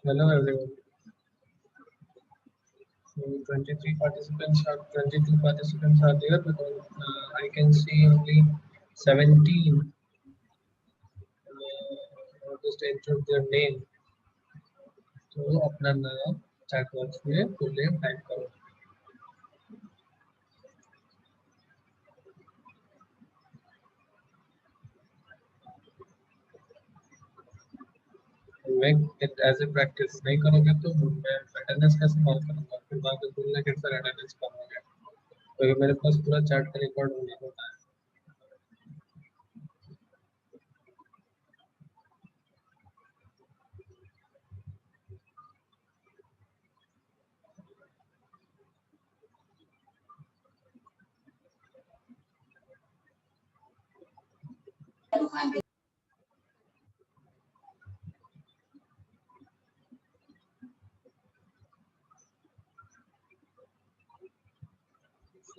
Hello everyone. So 23 participants are 22 participants are there, but I can see only 17 just entered their name. तो अपना नाम chat box में full name type करो. मैं as a practice नहीं करोगे तो मैं अटेंडेंस कैसे मार्क करूँगा? फिर बाद में बोलना कि सर अटेंडेंस कम हो गया, क्योंकि मेरे पास पूरा चैट का रिकॉर्ड होना होता है.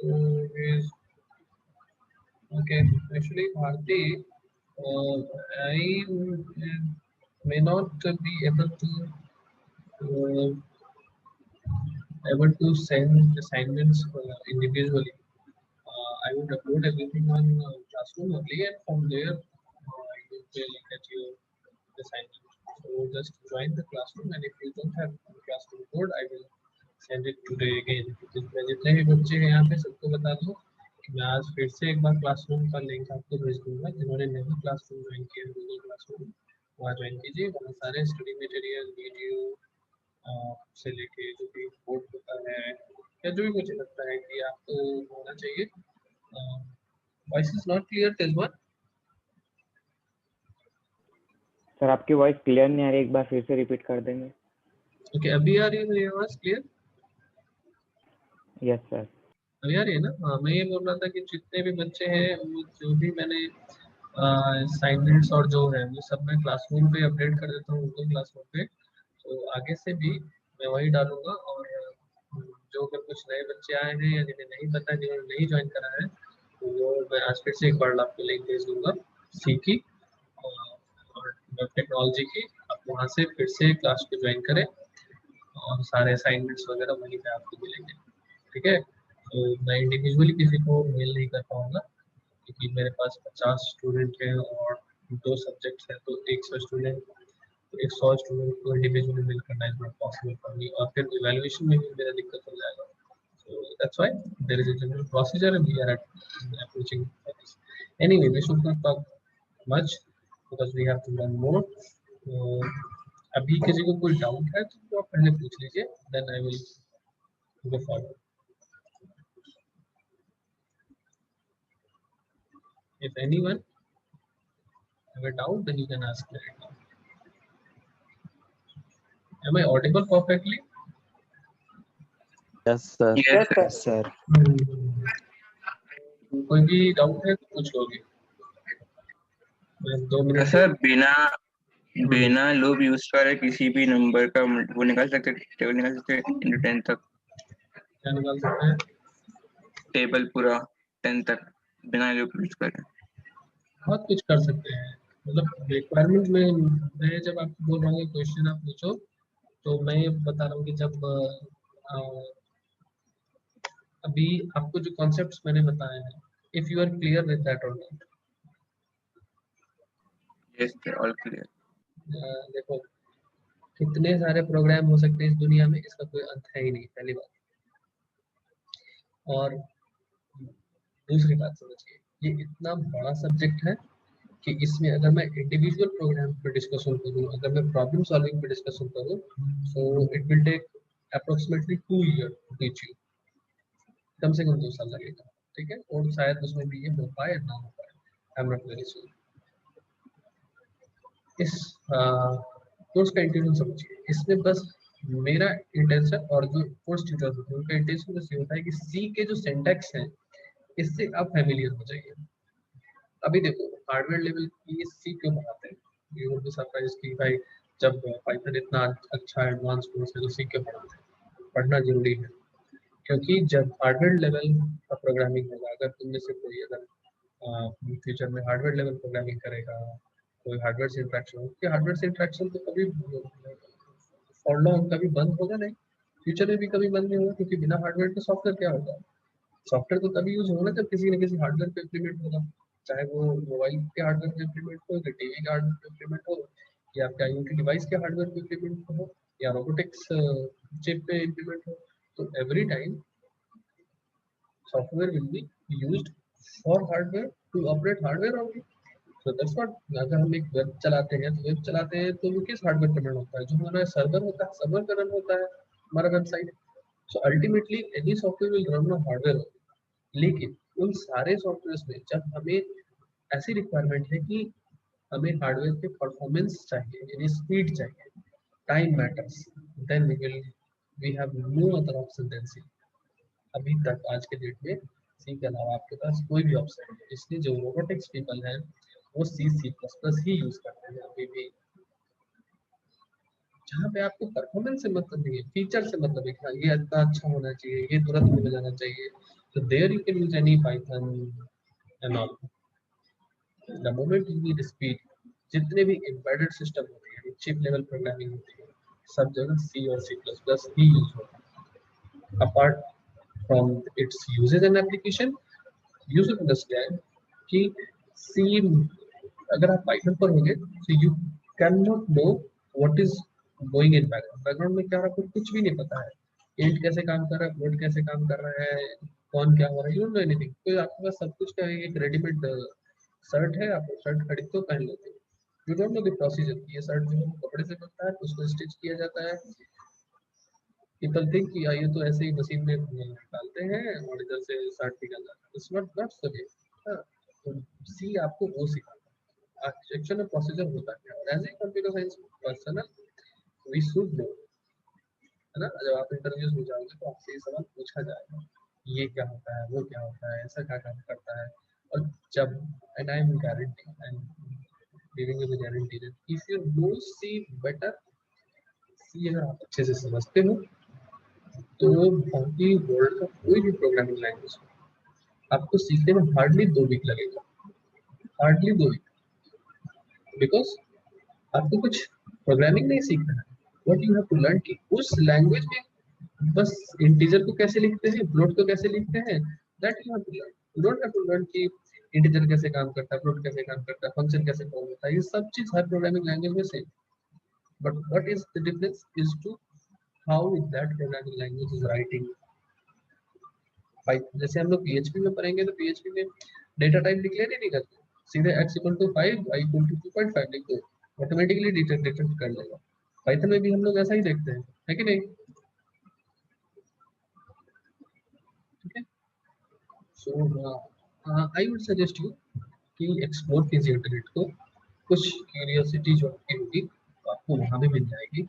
So okay, actually Bharti, I may not be able to send assignments individually. I would upload everything on Classroom only, and from there you will get your assignment. So just join the Classroom, and if you don't have Classroom code, I will send it today again. मैं जितने भी बच्चे हैं यहाँ पे सबको बता दूँ कि मैं आज फिर से एक बार क्लासरूम का लिंक आपको भेज दूंगा. जिन्होंने नहीं क्लासरूम ज्वाइन किया गूगल क्लासरूम, वहाँ ज्वाइन कीजिए. वहाँ सारे स्टडी मटेरियल, वीडियो से लेके जो भी कोड होता है या जो भी मुझे लगता है कि आपको होना चाहिए. Voice is not clear Tejwan. Sir आपकी वॉइस क्लियर नहीं आ रही, एक बार फिर से रिपीट कर देंगे? ओके, अभी आ रही है मेरी आवाज क्लियर? Yes sir. अभी आ रही है ना? हाँ, मैं ये बोल रहा था कि जितने भी बच्चे हैं वो जो भी मैंने असाइनमेंट्स और जो है वो सब मैं क्लासरूम पे अपडेट कर देता हूँ गूगल क्लासरूम पे. तो आगे से भी मैं वही डालूंगा. और जो अगर कुछ नए बच्चे आए हैं या जिन्हें नहीं पता, जिन्होंने नहीं ज्वाइन करा है, तो वो मैं आज फिर से एक बार आपको लिंक भेज दूंगा सी की और वेब टेक्नोलॉजी की. आप वहाँ से फिर से क्लास को ज्वाइन करें और सारे असाइनमेंट्स वगैरह वहीं पे आपको मिलेंगे. ठीक है? तो मैं इंडिविजुअली किसी को मेल नहीं कर पाऊँगा क्योंकि मेरे पास 50 स्टूडेंट हैं और 2 सब्जेक्ट्स हैं, तो 100 स्टूडेंट को इंडिविजुअली मेल करना is not possible for me, और फिर इवैल्यूएशन में भी मेरा दिक्कत हो जाएगा. So that's why there is a general procedure and we are approaching this. Anyway, we should not talk much because we have to learn more. अभी किसी को कोई डाउट है तो आप पहले पूछ लीजिए, then I will go forward. If anyone have a doubt, then you can ask right now. Am I audible perfectly? Yes sir. Yes sir. कोई भी डाउट है तो पूछ लोगे. मैं 2 मिनट सर बिना लूप यूज करे किसी भी नंबर का वो निकाल सकते, टेबल निकाल सकते हैं इंटू 10 तक. क्या निकाल सकते हैं? टेबल पूरा 10 तक बिना लूप यूज करे. बहुत कुछ कर सकते हैं. मतलब रिक्वायरमेंट में मैं जब आपको बोल रहा हूँ क्वेश्चन आप पूछो, तो मैं ये बता रहा हूँ कि जब अभी आपको जो कॉन्सेप्ट्स मैंने बताए हैं, if you are clear with that or not. Yes sir, all clear. देखो कितने सारे प्रोग्राम हो सकते हैं इस दुनिया में, इसका कोई अंत है ही नहीं, पहली बात. और दूसरी बात समझिए, ये इतना बड़ा सब्जेक्ट है कि इसमें अगर मैं इंडिविजुअल प्रोग्राम पे डिस्कशन करूँ, अगर मैं प्रॉब्लम सॉल्विंग पे डिस्कशन करूँ, so it will take approximately 2 year to teach you. कम से कम 2 साल लगेगा. ठीक है? और शायद उसमें भी ये हो पाए ना हो पाए, I am not very sure. इस कोर्स का इंटेंशन समझिए, इसमें बस मेरा इंटेंशन और जो कोर्स ट्यूटर होते हैं उनका इंटेंशन बस ये होता है कि सी के जो सिंटैक्स है इससे आप फैमिलियर हो जाइए। अभी देखो हार्डवेयर लेवल की सी क्यों पढ़ाते हैं, यू विल बी सरप्राइज कि भाई जब पाइथन इतना अच्छा एडवांस कोर्स है तो सी क्यों पढ़ाते हैं, पढ़ना जरूरी है। क्योंकि जब हार्डवेयर लेवल का प्रोग्रामिंग होगा, अगर तुम में से कोई अगर फ्यूचर में हार्डवेयर लेवल प्रोग्रामिंग करेगा, कोई हार्डवेयर से इंट्रैक्शन हो, कि हार्डवेयर से इंट्रैक्शन तो कभी फॉर लॉन्ग कभी बंद होगा नहीं, फ्यूचर में भी कभी बंद नहीं होगा, क्योंकि बिना हार्डवेयर के सॉफ्टवेयर क्या होगा। सॉफ्टवेयर तो तभी यूज होगा जब किसी न किसी हार्डवेयर पे इम्प्लीमेंट होगा, चाहे वो मोबाइल के हार्डवेयर पे इम्प्लीमेंट हो, या टीवी के हार्डवेयर पे इम्प्लीमेंट हो, या आपके IoT डिवाइस के हार्डवेयर पे इम्प्लीमेंट हो, या रोबोटिक्स चिप पे इम्प्लीमेंट हो। तो every time software will be used for hardware to operate hardware only. So that's what, अगर हम एक वेब चलाते हैं तो वेब चलाते हैं तो वो किस हार्डवेयर पे रन होता है, जो हमारा सर्वर होता है, सर्वर पे रन होता है हमारा website. So ultimately any software will run on hardware. लेकिन उन सारे सॉफ्टवेयर में जब हमें ऐसी रिक्वायरमेंट है कि हमें हार्डवेयर पे परफॉर्मेंस चाहिए, यानी स्पीड चाहिए, time matters, then we have no other option than C. अभी तक आज के डेट में सी के अलावा आपके पास कोई भी ऑप्शन नहीं, इसलिए जो रोबोटिक्स पीपल हैं वो C++ ही यूज करते हैं अभी भी। जहाँ पे आपको परफॉर्मेंस से मतलब नहीं है, फीचर से मतलब है कि हाँ, ये इतना अच्छा होना चाहिए, ये तुरंत मिल जाना चाहिए, तो there you can use any Python and all. The moment you need speed, जितने भी एम्बेडेड सिस्टम होते हैं, चिप लेवल प्रोग्रामिंग होती है, सब जगह सी और C++ ही यूज होता है। Apart from its usages and application, you should understand कि सी, अगर आप पाइथन पर होंगे तो you can not know what is going in background, background में क्या रहा आपको कुछ भी नहीं पता है, इंट कैसे काम कर रहा है, फ्लोट कैसे काम कर रहा है, कौन क्या हो रहा है, यू डोंट नो एनीथिंग। तो आपके पास सब कुछ का एक रेडीमेड शर्ट है, आप शर्ट खरीदते हो पहन लेते हो, you don't know the procedure, ये शर्ट जो है कपड़े से बनता है, उसको स्टिच किया जाता है। पीपल थिंक कि ये तो ऐसे ही मशीन में डालते हैं और इधर से शर्ट निकल जाता है, इट्स नॉट नॉट सो वे। तो सी आपको वो सिखाता है आर्किटेक्चर में प्रोसीजर होता है, और as a computer science person we should know, है ना। जब आप इंटरव्यूज में जाओगे तो आपसे ये सवाल पूछा जाएगा, ये क्या होता है, वो क्या होता है, ऐसा क्या काम करता है। और जब, and I am guarantee, I am giving you the guarantee that if you know C better, C अगर आप अच्छे से समझते हो तो बाकी वर्ल्ड का कोई भी प्रोग्रामिंग लैंग्वेज आपको सीखने में हार्डली 2 वीक लगेगा, हार्डली 2 वीक। बिकॉज आपको कुछ प्रोग्रामिंग नहीं सीखना है, what you have to learn कि उस लैंग्वेज में बस इंटीजर को कैसे लिखते हैं, फ्लोट को कैसे लिखते हैं, that you have to learn. You don't have to learn कि इंटीजर कैसे काम करता है, फ्लोट कैसे काम करता है, फंक्शन कैसे कॉल होता है, ये सब चीज हर प्रोग्रामिंग लैंग्वेज में same. But what is the difference is to how that programming language is writing. जैसे हम लोग PHP में पढ़ेंगे तो PHP में डेटा टाइप डिक्लेयर ही नहीं करते, सीधे x equal to 5 y equal to 2.5 लिख दो, ऑटोमेटिकली डिटेक्ट कर लेगा। पाइथन में भी हम लोग ऐसा ही देखते हैं, है कि नहीं। ठीक है। सो आई वुड सजेस्ट यू कि एक्सप्लोर कीजिए इंटरनेट को, कुछ क्यूरियोसिटी जो आपकी होगी तो आपको वहाँ भी मिल जाएगी।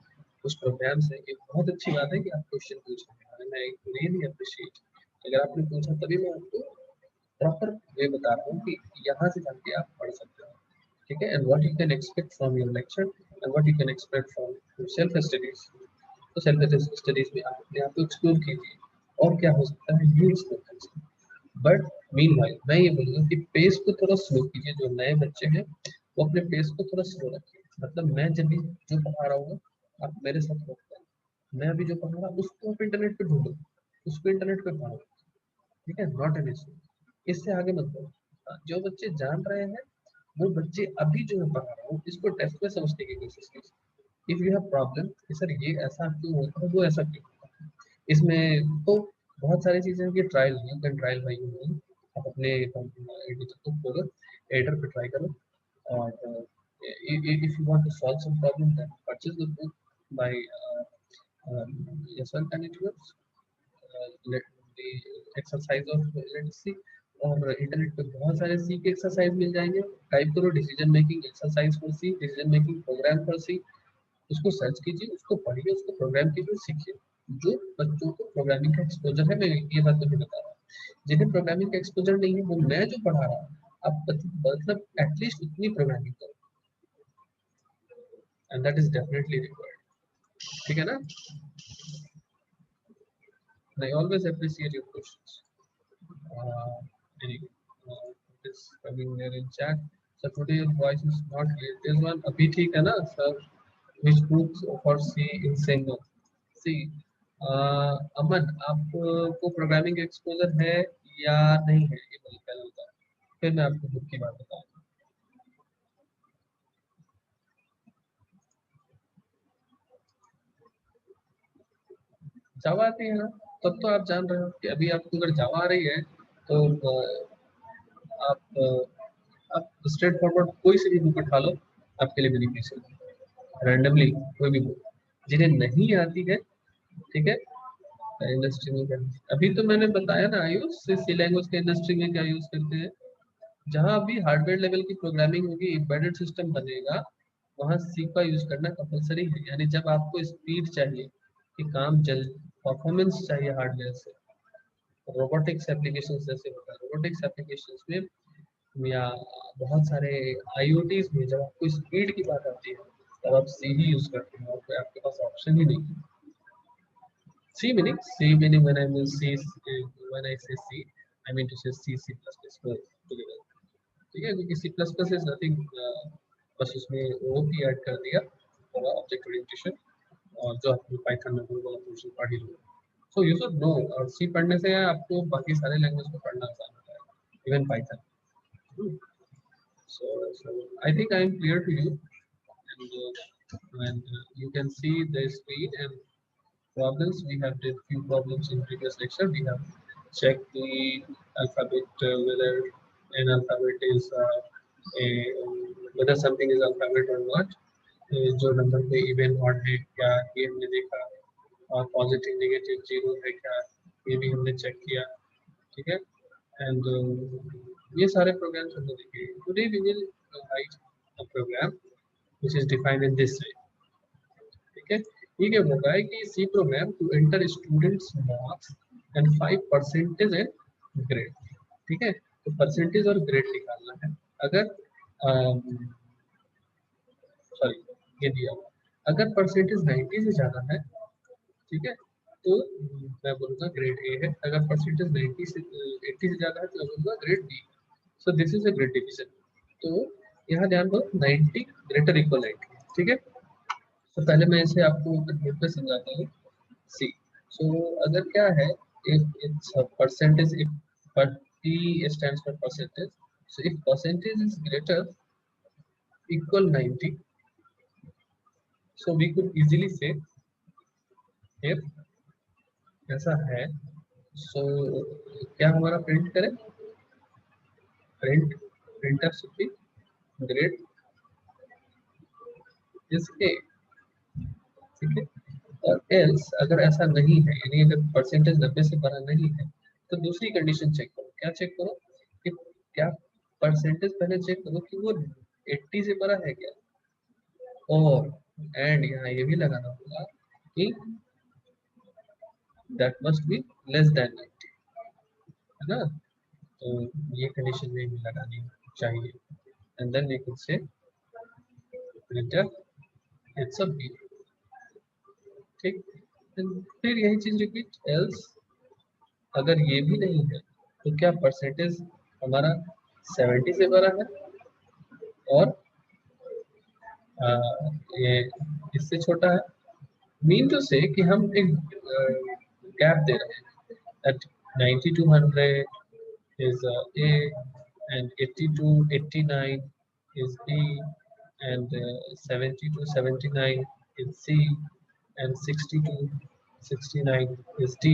कुछ प्रोग्राम्स है, ये बहुत अच्छी बात है कि आप क्वेश्चन पूछ रहे हैं, मैं रियली अप्रिशिएट। अगर आपने पूछा तभी मैं आपको प्रॉपर वे बता रहा हूँ कि यहाँ से जाके आप पढ़ सकते हो। ठीक है, and what you can expect from your lecture and what you can expect from your self studies. तो सेल्फ स्टडीज में आप अपने आप को एक्सप्लोर कीजिए, और क्या हो सकता है ये एक्सप्लोर कीजिए। बट मीनवाइल मैं ये बोलूँगा कि पेस को थोड़ा स्लो कीजिए, जो नए बच्चे हैं वो अपने पेस को थोड़ा स्लो रखिए। मतलब मैं जब भी जो पढ़ा रहा हूँ आप मेरे साथ वर्क करें, मैं अभी जो पढ़ा रहा हूँ उसको आप इंटरनेट पे ढूंढो, उसको इंटरनेट पे पढ़ो। ठीक है, नॉट एन इशू, इससे आगे मत बढ़ो। जो बच्चे जान रहे हैं वो बच्चे अभी जो मैं पढ़ा रहा हूँ इसको टेस्ट में समझने की कोशिश कीजिए। इफ यू हैव प्रॉब्लम कि सर ये ऐसा क्यों होता है, वो ऐसा क्यों होता है, इसमें तो बहुत सारी चीजें हैं कि trial, you can trial by your own. आप अपने एडिटर को खोलो, एडिटर पे ट्राई करो, और if you want to solve some problem then purchase the book by yourself and it works। let the exercise of let's see, और internet पे बहुत सारे सी के एक्सरसाइज मिल जाएंगे, टाइप करो decision making exercise for C, decision making program for C, उसको search कीजिए, उसको पढ़िए, उसको प्रोग्राम कीजिए, सीखिए। जो बच्चों को प्रोग्रामिंग का एक्सपोजर है, मैं ये बात नहीं बता रहा, जिन्हें प्रोग्रामिंग का एक्सपोजर नहीं है, वो मैं जो पढ़ा रहा हूँ, आप मतलब एटलीस्ट उतनी प्रोग्रामिंग करो, and that is definitely required. ठीक है ना? I always appreciate your questions. Anyway, it is coming there in chat. So today your voice is not clear. This one अभी ठीक है ना sir? Which books for C in Sengo? See, अमन, आपको programming exposure है या नहीं है, ये पहले बताओ, फिर मैं आपको बुक की बात बताऊंगा। जावा आती है ना, तब तो आप जान रहे हो कि अभी आपको अगर जावा आ रही है तो आप स्ट्रेट फॉरवर्ड कोई सी भी बुक उठा लो, आपके लिए बेनिफिशियल, रैंडमली कोई भी बुक। जिन्हें नहीं आती है, ठीक है, इंडस्ट्री में अभी तो मैंने बताया ना आयुष, सी लैंग्वेज के इंडस्ट्री में क्या यूज करते हैं, जहां भी हार्डवेयर लेवल की प्रोग्रामिंग होगी, एम्बेडेड सिस्टम बनेगा, वहां सी का यूज करना कंपलसरी है। यानी जब आपको स्पीड चाहिए कि काम जल परफॉर्मेंस चाहिए हार्डवेयर से, रोबोटिक्स एप्लीकेशन जैसे होता है, रोबोटिक्स एप्लीकेशन में या बहुत सारे आईओटीज में जब आपको स्पीड की बात आती है, तब आप सी ही यूज करते हैं, और कोई आपके पास ऑप्शन ही नहीं है। C meaning when I mean C, when I say C, I mean to say C++ both together. ठीक है, क्योंकि C++ is nothing, बस उसमें वो भी ऐड कर दिया थोड़ा ऑब्जेक्ट ओरिएंटेशन, और जो आपको पाइथन में वो वाला पढ़ ही लो। सो यू शुड नो, और सी पढ़ने से आपको बाकी सारे लैंग्वेज को पढ़ना आसान होता है, even Python. So I think I am clear to you, and you can see the speed and problems. We have did few problems in previous lecture. We have checked the alphabet, whether an alphabet is a whether something is alphabet or not. जो number पे even odd है क्या, ये हमने देखा, और positive negative zero है क्या, ये भी हमने चेक किया। ठीक है, एंड ये सारे प्रोग्राम्स हमने देखे। Today we will write a program which is defined in this way. ठीक है, ये क्या होगा है कि C program to enter students marks and 5% in grade. ठीक है, तो परसेंटेज और ग्रेड निकालना है। अगर सॉरी, ये दिया हुआ, अगर परसेंटेज 90 से ज्यादा है, ठीक है, तो मैं बोलूँगा ग्रेड ए है। अगर परसेंटेज 90 से 80 से ज्यादा है तो मैं बोलूँगा grade B. So this is a grade division. तो यहाँ ध्यान दो, 90 ग्रेटर इक्वल 90। ठीक है, तो पहले मैं इसे आपको नोट पे समझाता हूँ। सी, सो अगर क्या है, if it's a percentage, if but P stands for percentage, so if percentage is greater equal 90, so we could easily say if ऐसा है, so क्या हमारा प्रिंट करें, printer should be grade is A। ठीक है, और एल्स अगर ऐसा नहीं है, यानी अगर परसेंटेज 90 से बड़ा नहीं है, तो दूसरी कंडीशन चेक करो। क्या चेक करो कि क्या परसेंटेज, पहले चेक करो कि वो 80 से बड़ा है क्या, और एंड यहाँ ये भी लगाना होगा कि that must be less than 90, है ना? तो ये कंडीशन में भी लगानी चाहिए, and then we could say printer it's a B. ठीक, फिर यही चीज रिपीट, एल्स अगर ये भी नहीं है, तो क्या परसेंटेज हमारा 70 से बड़ा है और ये इससे छोटा है, मीन टू से कि हम एक गैप दे रहे हैं, that 90 to 100 is A, and 80 to 89 is B, and 70 to 79 is C, and 60 to 69 is D.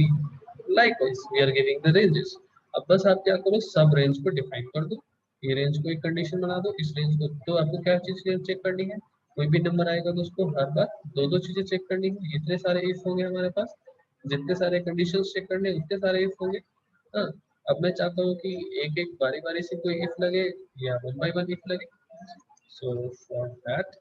Likewise, we are giving the ranges. अब बस आप क्या करो, सब रेंज को डिफाइन कर दो, ये रेंज को एक कंडीशन बना दो, इस रेंज को, तो आपको क्या चीज चेक करनी है, कोई भी नंबर आएगा तो उसको हर बार दो चीजें चेक करनी है। इतने सारे इफ होंगे हमारे पास, जितने सारे कंडीशंस चेक करने उतने सारे इफ होंगे। हाँ, अब मैं चाहता हूँ कि एक एक बारी बारी से कोई इफ लगे या 1 by 1 इफ लगे। सो फॉर दैट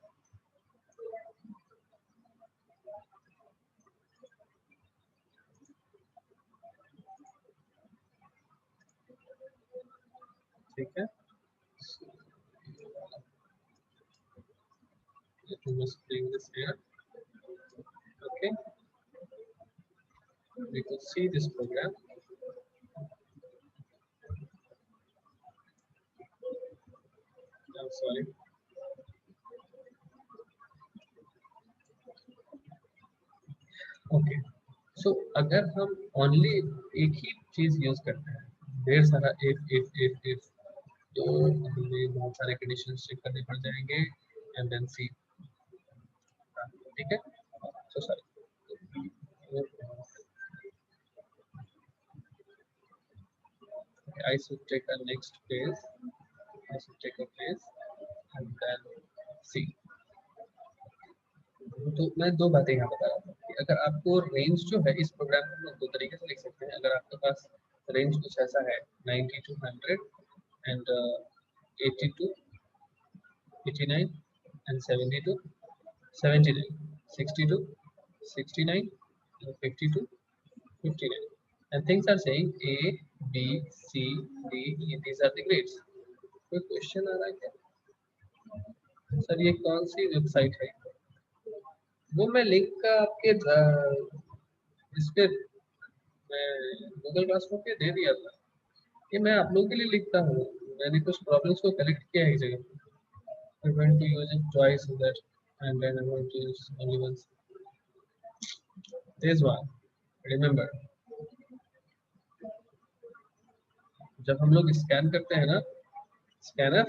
ठीक है, let me just bring this here. Okay, we could see this program. I'm sorry. Okay, so अगर हम ओनली एक ही चीज यूज करते हैं, ढेर सारा इफ तो हमें बहुत सारे कंडीशंस चेक करने पड़ जाएंगे एंड देन सी। ठीक है, so sorry, I should take a next phase, I should take a phase and then see। तो मैं दो बातें यहाँ बता रहा था कि अगर आपको रेंज जो है इस प्रोग्राम को हम लोग दो तरीके से लिख सकते हैं। अगर आपके पास रेंज कुछ ऐसा है 90 to 100 and 80 to 89 and 70 to 79, 60 to 69 and 50 to 59, and things are saying A, B, C, D, E, these are the grades। कोई क्वेश्चन आ रहा है क्या सर? ये कौन सी वेबसाइट है? वो मैं लिंक का आपके इस पे मैं गूगल क्लासरूम पे दे दिया था। ये मैं आप लोगों के लिए लिखता हूँ, मैंने कुछ प्रॉब्लम्स को कलेक्ट किया है एक जगह पे। I'm going to use it twice in that, and then I'm going to use only once. This one, remember, जब हम लोग स्कैन करते हैं ना, स्कैनर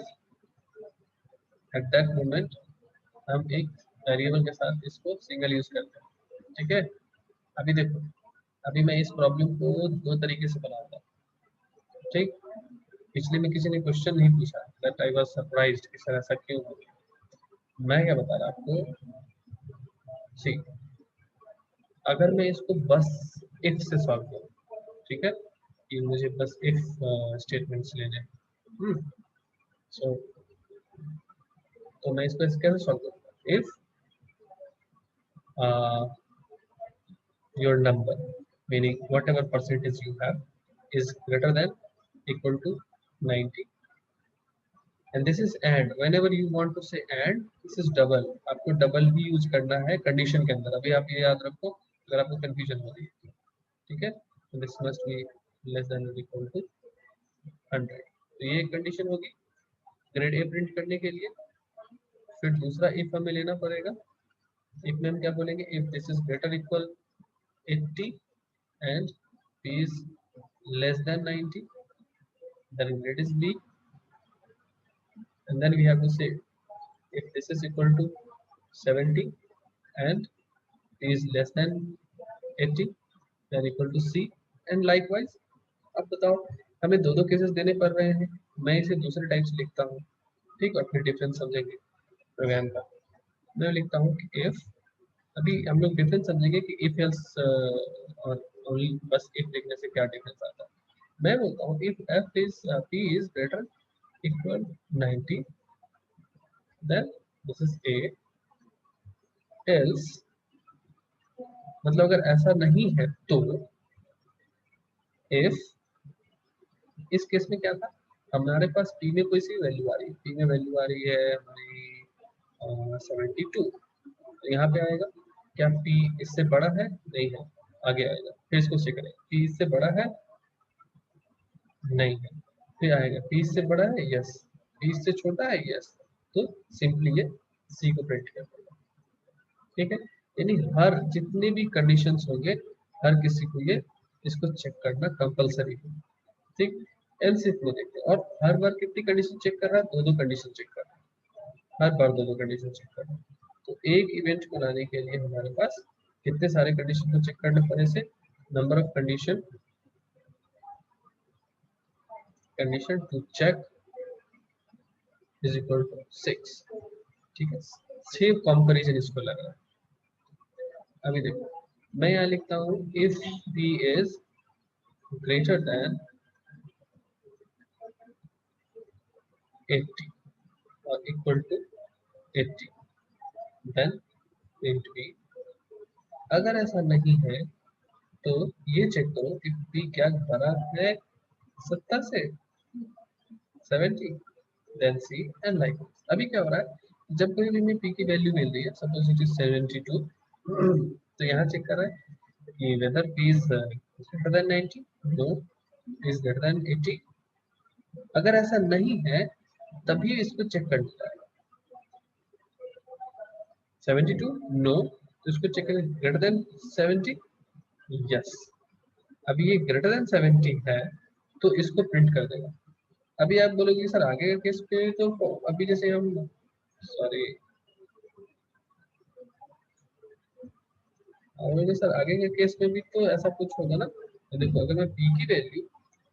एट दैट मोमेंट हम एक वेरिएबल के साथ इसको सिंगल यूज करते हैं। ठीक है, अभी देखो, अभी मैं इस प्रॉब्लम को दो तरीके से बनाऊंगा। ठीक, पिछले में किसी ने क्वेश्चन नहीं पूछा, दैट आई वाज सरप्राइज्ड कि सर ऐसा क्यों हो गया। मैं क्या बता रहा आपको, सी, अगर मैं इसको बस इफ से सॉल्व करूँ, ठीक है, कि मुझे बस इफ स्टेटमेंट्स लेने हैं, सो तो मैं इसको कैसे सॉल्व करूँगा? If your number, meaning whatever percentage you have is greater than equal to 90, and this is and, whenever you want to say and, this is double, आपको डबल भी यूज करना है कंडीशन के अंदर। अभी आप ये याद रखो अगर आपको कंफ्यूजन हो रही है। ठीक है, this must be less than और इक्वल टू 100, तो ये एक कंडीशन होगी ग्रेड ए प्रिंट करने के लिए। फिर दूसरा इफ हमें लेना पड़ेगा, इफ में हम क्या बोलेंगे, if this is greater equal 80 and p is less than 90, then grade is B, and then we have to say if this is equal to 70 and p is less than 80, then equal to C, and likewise। अब बताओ, हमें दो दो cases देने पड़ रहे हैं, मैं इसे दूसरे टाइप से लिखता हूँ। ठीक, और फिर डिफरेंस समझेंगे प्रोग्राम का। मैं लिखता हूँ कि इफ, अभी हम लोग डिफरेंस समझेंगे कि इफ एल्स और ओनली बस इफ लिखने से क्या डिफरेंस आता है। मैं बोलता हूँ if F is P is greater equal 90, then this is A, else, मतलब अगर ऐसा नहीं है तो इफ, इस केस में क्या था, हमारे पास p में कोई सी वैल्यू आ रही है, p में वैल्यू आ रही है हमारी 72, तो यहाँ पे आएगा क्या p इससे बड़ा है, नहीं है, आगे आएगा। फिर इसको चेक करें, p इससे बड़ा है, नहीं है, फिर आएगा p इससे बड़ा है, यस, p इससे छोटा है, यस, तो सिंपली ये c को प्रिंट कर देगा। ठीक है, यानी हर जितने भी कंडीशंस होंगे हर किसी को ये इसको चेक करना कंपलसरी है। ठीक, एल्स इफ में देखते हैं, और हर बार कितनी कंडीशन चेक कर रहा है, दो दो कंडीशन चेक कर रहा है, हर बार दो दो कंडीशन चेक कर रहा है। तो एक इवेंट को लाने के लिए हमारे पास कितने सारे कंडीशन को चेक करने पड़े से, number of condition to check is equal to 6। ठीक है, सेम कंपैरिजन इसको लग रहा है। अभी देखो, मैं यहाँ लिखता हूँ if p is greater than 80 और equal to 80, then print b। अगर ऐसा नहीं है तो ये चेक करो कि p क्या बड़ा है 70 से, 70 देन सी एंड लाइक। अभी क्या हो रहा है, जब कोई भी हमें पी की वैल्यू मिल रही है, सपोज इट इज 72, तो यहाँ चेक कर रहा है कि whether P is greater than 90, no, is greater than 80। अगर ऐसा नहीं है तभी इसको चेक कर लेता है। 72 नो, तो इसको चेक करें ग्रेटर देन 70, यस। अभी ये ग्रेटर देन 70 है तो इसको प्रिंट कर देगा। अभी आप बोलोगे सर आगे के केस पे तो अभी जैसे हम सॉरी सर आगे के केस में भी तो ऐसा कुछ होगा ना। तो देखो अगर मैं पी की वैल्यू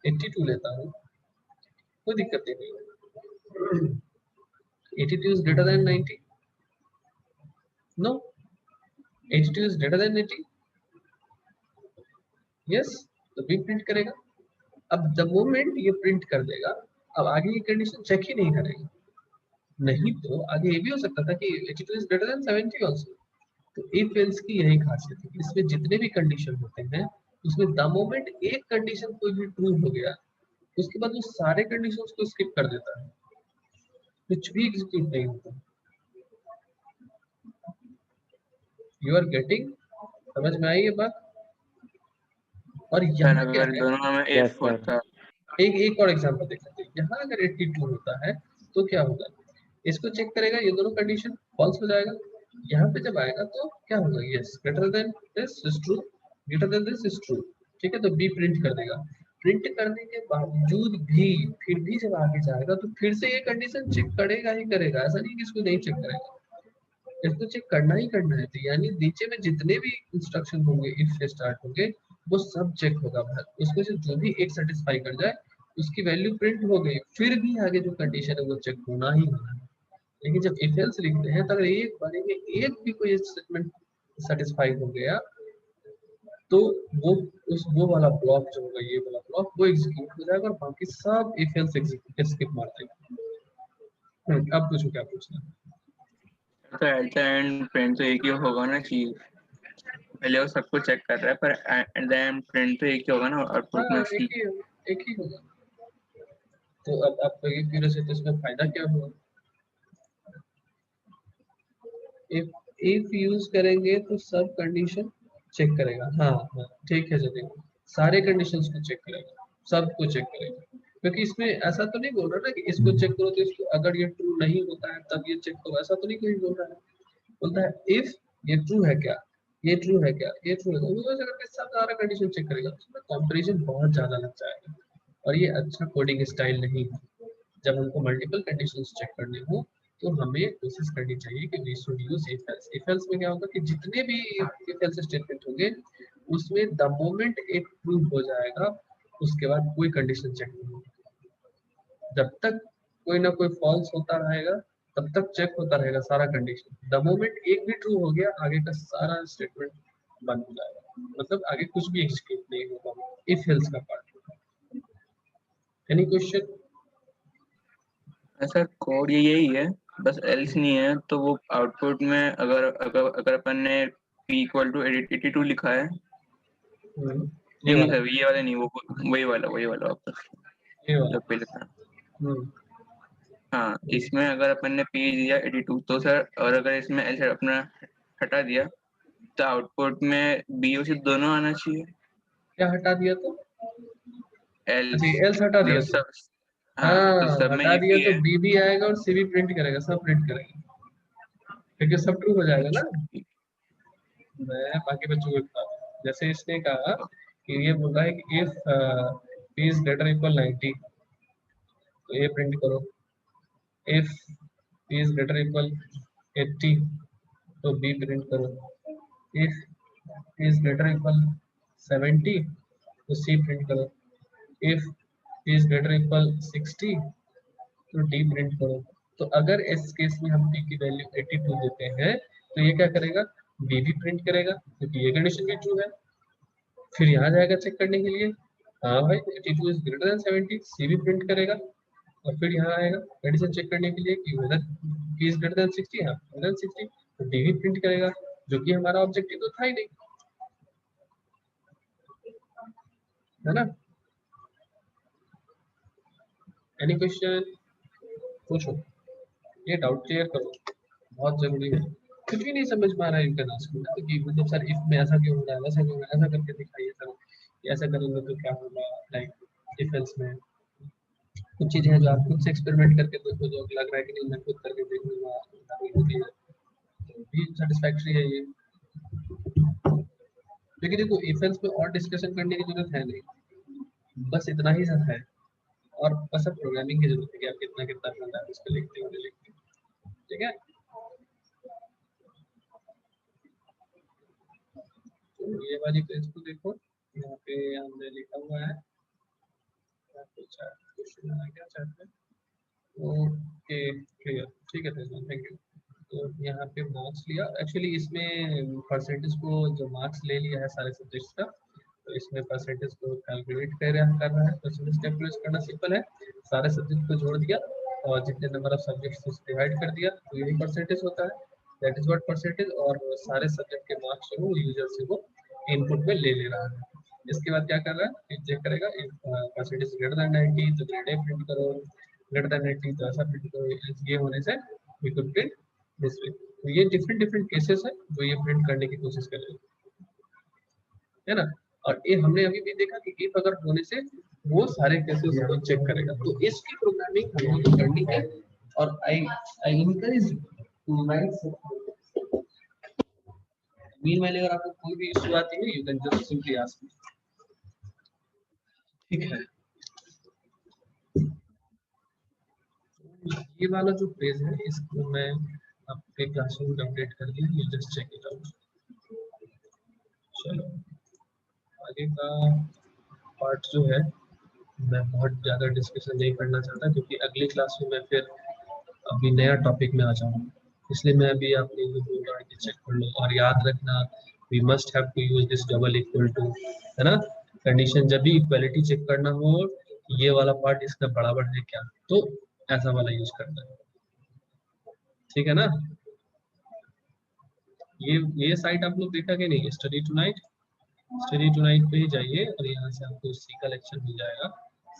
82 लेता हूँ कोई दिक्कत नहीं है। 82 is greater than 90, no, 82 is greater than 80, yes, तो भी प्रिंट करेगा। अब द मोमेंट ये प्रिंट कर देगा, अब आगे की कंडीशन चेक ही नहीं करेगा। नहीं तो आगे ये भी हो सकता था कि 82 is greater than 70 also। तो इफ एल्स की यही खासियत है, इसमें जितने भी कंडीशन होते हैं उसमें द मोमेंट एक कंडीशन कोई भी ट्रू हो गया उसके बाद वो सारे कंडीशंस को स्किप कर देता है, कुछ भी एग्जीक्यूट नहीं होता। यू आर गेटिंग, समझ में आई ये बात। और सर यहाँ क्या अगर है, दोनों में Yes, इफ sir. होता, एक और एग्जांपल देख लेते हैं। यहाँ अगर 82 होता है तो क्या होगा, इसको चेक करेगा, ये दोनों कंडीशन फॉल्स हो जाएगा। यहाँ पे जब आएगा तो क्या होगा, yes greater than this is true, greater than this is true, ठीक है, तो बी प्रिंट कर देगा। प्रिंट करने के बावजूद भी फिर भी जब आगे जाएगा तो फिर से ये कंडीशन चेक करेगा ही करेगा, ऐसा नहीं कि इसको नहीं चेक करेगा, इसको चेक करना ही करना है। तो यानी नीचे में जितने भी इंस्ट्रक्शन होंगे इफ से स्टार्ट होंगे वो सब चेक होगा भाई, उसमें से जो भी एक सेटिस्फाई कर जाए उसकी वैल्यू प्रिंट हो गई, फिर भी आगे जो कंडीशन है वो चेक होना ही होना है। लेकिन जब इफ एल्स लिखते हैं तो अगर एक बार में एक भी कोई स्टेटमेंट सेटिस्फाई हो गया तो वो वो वाला ब्लॉक जो होगा, ये वाला ब्लॉक वो एग्जीक्यूट हो जाएगा और बाकी सब इफ एल्स एग्जीक्यूट स्किप मार देगा। अब पूछो क्या पूछना है। तो एट द एंड प्रिंट तो एक ही होगा ना कि पहले वो सबको चेक कर रहा है, पर एट द एंड प्रिंट तो एक ही होगा ना आउटपुट में हाँ उसकी। एक ही होगा। तो अब आपको ये क्यूरियस है तो इसमें फायदा क्या हुआ, इफ इफ यूज करेंगे तो सब कंडीशन चेक करेगा। हाँ हाँ ठीक है, चलिए सारे कंडीशंस को चेक करेगा, सबको चेक करेगा, क्योंकि इसमें ऐसा तो नहीं बोल रहा ना कि इसको चेक करो तो इसको अगर ये ट्रू नहीं होता है तब ये चेक करो, ऐसा तो नहीं कोई बोल रहा है। बोलता है इफ ये ट्रू है क्या, ये ट्रू है क्या, ये ट्रू है क्या, वो ऐसा करके सब सारा कंडीशन चेक करेगा, उसमें कंपैरिजन बहुत ज्यादा लग जाएगा और ये अच्छा कोडिंग स्टाइल नहीं है। जब हमको मल्टीपल कंडीशंस चेक करने हो तो हमें कोशिश करनी चाहिए कि we should use if else. If else में क्या होगा कि जितने भी इफ एल्स स्टेटमेंट होंगे उसमें द मोमेंट एक ट्रू हो जाएगा उसके बाद कोई कंडीशन चेक नहीं होगी। जब तक कोई ना कोई फॉल्स होता रहेगा तब तक चेक होता रहेगा सारा कंडीशन। द मोमेंट एक भी ट्रू हो गया आगे का सारा स्टेटमेंट बंद हो जाएगा, मतलब आगे कुछ भी एग्जीक्यूट नहीं होगा, इफ एल्स का पार्ट। Any question. ऐसा कोड ये यही है, बस एल्स नहीं है तो वो आउटपुट में अगर अगर अगर अपन ने p इक्वल टू 82 लिखा है, ये नहीं वाला मतलब ये वाला नहीं, वो वही वाला वापस ये वाला जो पहले था। हम्म हाँ, इसमें अगर अपन ने p दिया 82 तो सर, और अगर इसमें एल्स अपना हटा दिया तो आउटपुट में b और c दोनों आना चाहिए। क्या हटा दिया तो, अच्छा एल्स एल्स हटा दिया मतलब तो, सब, हाँ तो हाँ सब में हटा if दिया ही तो है। बी भी आएगा और सी भी प्रिंट करेगा, सब प्रिंट करेगा क्योंकि सब ट्रू हो जाएगा ना। अच्छा, मैं बाकी बच्चों को बता दूं। जैसे इसने कहा कि ये बोल रहा है कि if p is greater equal 90 तो ये प्रिंट करो, if p is greater equal 80 तो b प्रिंट करो, if p is greater equal 70 तो c प्रिंट करो, if p is greater equal 60 तो डी प्रिंट करो। तो अगर इस केस में हम p की वैल्यू 82 देते हैं तो ये क्या करेगा, b भी प्रिंट करेगा क्योंकि ये कंडीशन भी ट्रू है। फिर यहाँ जाएगा चेक करने के लिए, हाँ भाई 82 इज ग्रेटर देन 70, सी भी प्रिंट करेगा। और फिर यहाँ आएगा कंडीशन चेक करने के लिए कि whether p is greater than 60, हाँ ग्रेटर देन 60 तो डी भी प्रिंट करेगा, जो कि हमारा ऑब्जेक्टिव तो था ही नहीं, है ना। एनी क्वेश्चन पूछो, ये डाउट क्लियर करो, बहुत जरूरी है। कुछ भी नहीं समझ में आ रहा है यू कैन आस्क मी, कि मतलब सर इफ में ऐसा क्यों हो रहा है, वैसा क्यों हो रहा है, ऐसा करके दिखाइए सर, ऐसा करेंगे तो क्या होगा, लाइक इफ एल्स में कुछ चीजें हैं जो आप खुद से एक्सपेरिमेंट करके देखो, जो लग रहा है कि नहीं मैं खुद करके देख लूंगा होती है, तो भी सेटिस्फैक्ट्री है ये। लेकिन देखो इफ एल्स में और डिस्कशन करने की जरूरत है नहीं, बस इतना ही सब है, और बस अब प्रोग्रामिंग की जरूरत है कि आप कितना कितना अपना लैंग्वेज पे लिखते हो, ठीक है। तो ये वाली पेज को देखो, यहाँ पे हमने लिखा हुआ है, क्वेश्चन आ गया चैट में, ओके क्लियर, ठीक है थैंक यू। तो यहाँ पे मार्क्स लिया, एक्चुअली इसमें परसेंटेज को जो मार्क्स ले लिया है सारे सब्जेक्ट्स का, तो इसमें परसेंटेज को कैलकुलेट कर रहा है। परसेंटेज कैलकुलेट करना सिंपल है, सारे सब्जेक्ट को जोड़ दिया और जितने नंबर ऑफ सब्जेक्ट्स डिवाइड कर दिया, तो यही परसेंटेज होता है, दैट इज व्हाट परसेंटेज। और सारे सब्जेक्ट के मार्क्स जो वो यूजर से वो इनपुट में ले रहा है। इसके बाद क्या कर रहा है, चेक करेगा परसेंटेज ग्रेटर देन 90 तो ग्रेड ए प्रिंट करो, ग्रेटर देन 90 तो ऐसा प्रिंट करो, ये होने से we could print this way. तो ये डिफरेंट डिफरेंट केसेस है जो ये प्रिंट करने की कोशिश कर रहे हैं, है ना। और ये हमने अभी भी देखा कि इफ अगर होने से वो सारे केसेस को चेक करेगा, तो इसकी प्रोग्रामिंग हम लोग करनी है। और आई इनकरेज टू राइट, मीनवाइल अगर आपको कोई भी इशू आती है you can just simply ask me, ठीक है। ये वाला जो पेज है इसको मैं आपके क्लासरूम में अपडेट कर दिया, you just check it out. चलो आगे का पार्ट जो है मैं बहुत ज़्यादा डिस्कशन नहीं करना चाहता, क्योंकि अगली क्लास में मैं फिर अभी नया टॉपिक में आ जाऊँगा, इसलिए मैं अभी आपको ये बोल रहा हूँ कि चेक कर लो। और याद रखना we must have to use this double equal to, है ना, कंडीशन जब भी इक्वलिटी चेक करना हो, ये वाला पार्ट इसका बराबर है क्या, तो ऐसा वाला यूज करना है, ठीक है ना। ये साइट आप लोग देखा कि नहीं, स्टडी टुनाइट, स्टडी टुनाइट पे ही जाइए और यहाँ से आपको सी का लेक्चर मिल जाएगा।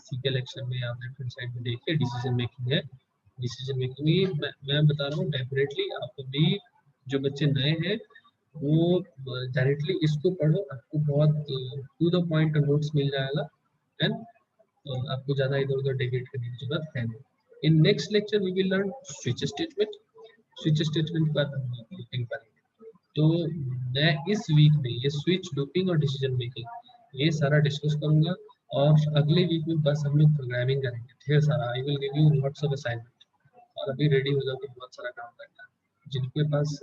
सी के लेक्चर में आप लेफ्ट हैंड साइड में देखिए डिसीजन मेकिंग है, डिसीजन मेकिंग में मैं बता रहा हूँ डेफिनेटली आप भी जो बच्चे नए हैं वो डायरेक्टली इसको पढ़ो, आपको बहुत टू द पॉइंट नोट्स मिल जाएगा, एंड आपको ज्यादा इधर उधर डेविएट करने की जरूरत है नहीं। In next lecture we will learn switch statement, switch statement के बाद हम लूपिंग करेंगे। तो मैं इस वीक में ये स्विच, लूपिंग और डिसीजन मेकिंग ये सारा डिस्कस करूंगा, और अगले वीक में बस हम लोग प्रोग्रामिंग करेंगे ढेर सारा। I will give you lots of assignment, और अभी रेडी हो जाओ, तो बहुत सारा काम करना है। जिनके पास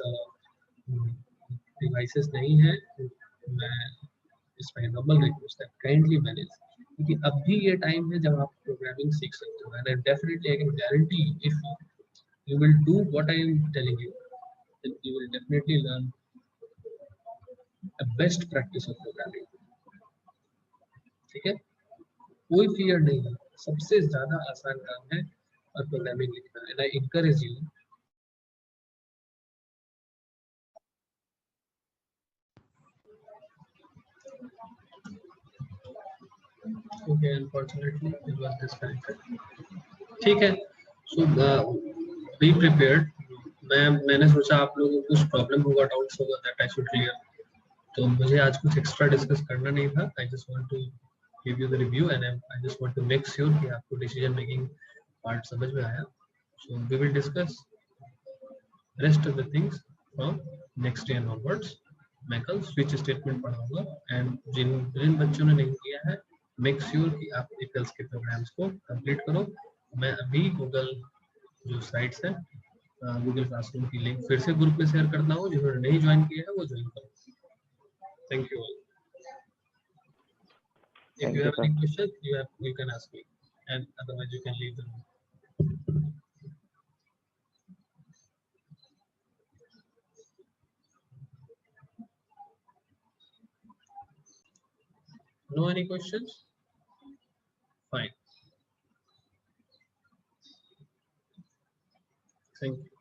डिवाइसेस नहीं है, मैं इसमें नॉर्मल रिक्वेस्ट है काइंडली मैनेज, क्योंकि अभी ये टाइम है जब आप प्रोग्रामिंग सीख सकते हो, and definitely I can guarantee if you will do what I am telling you, then you will definitely learn a best practice of programming, ठीक है। कोई फियर नहीं है, सबसे ज्यादा आसान काम है और प्रोग्रामिंग लिखना, and I encourage you। Okay, unfortunately it was disconnected, ठीक है। So be prepared। मैंने सोचा आप लोगों को कुछ प्रॉब्लम होगा, डाउट्स होगा, दैट आई शुड क्लियर। तो मुझे आज कुछ एक्स्ट्रा डिस्कस करना नहीं था, I just want to give you the review, and I just want to make sure कि आपको डिसीजन मेकिंग पार्ट समझ में आया। So we will discuss rest of the things from next year onwards. मैं कल स्विच स्टेटमेंट पढ़ाऊंगा, एंड जिन जिन बच्चों ने नहीं किया है मेक श्योर कि आप इक्वल्स के प्रोग्राम्स को कंप्लीट करो। मैं अभी गूगल जो साइट्स है गूगल क्लासरूम की लिंक फिर से ग्रुप में शेयर करता हूँ, जिन्होंने नहीं ज्वाइन किया है वो ज्वाइन करो। Thank you all. If Thank you you, have sir. any questions, you can ask me, and otherwise you can leave the room. No any questions? Fine. Thank you.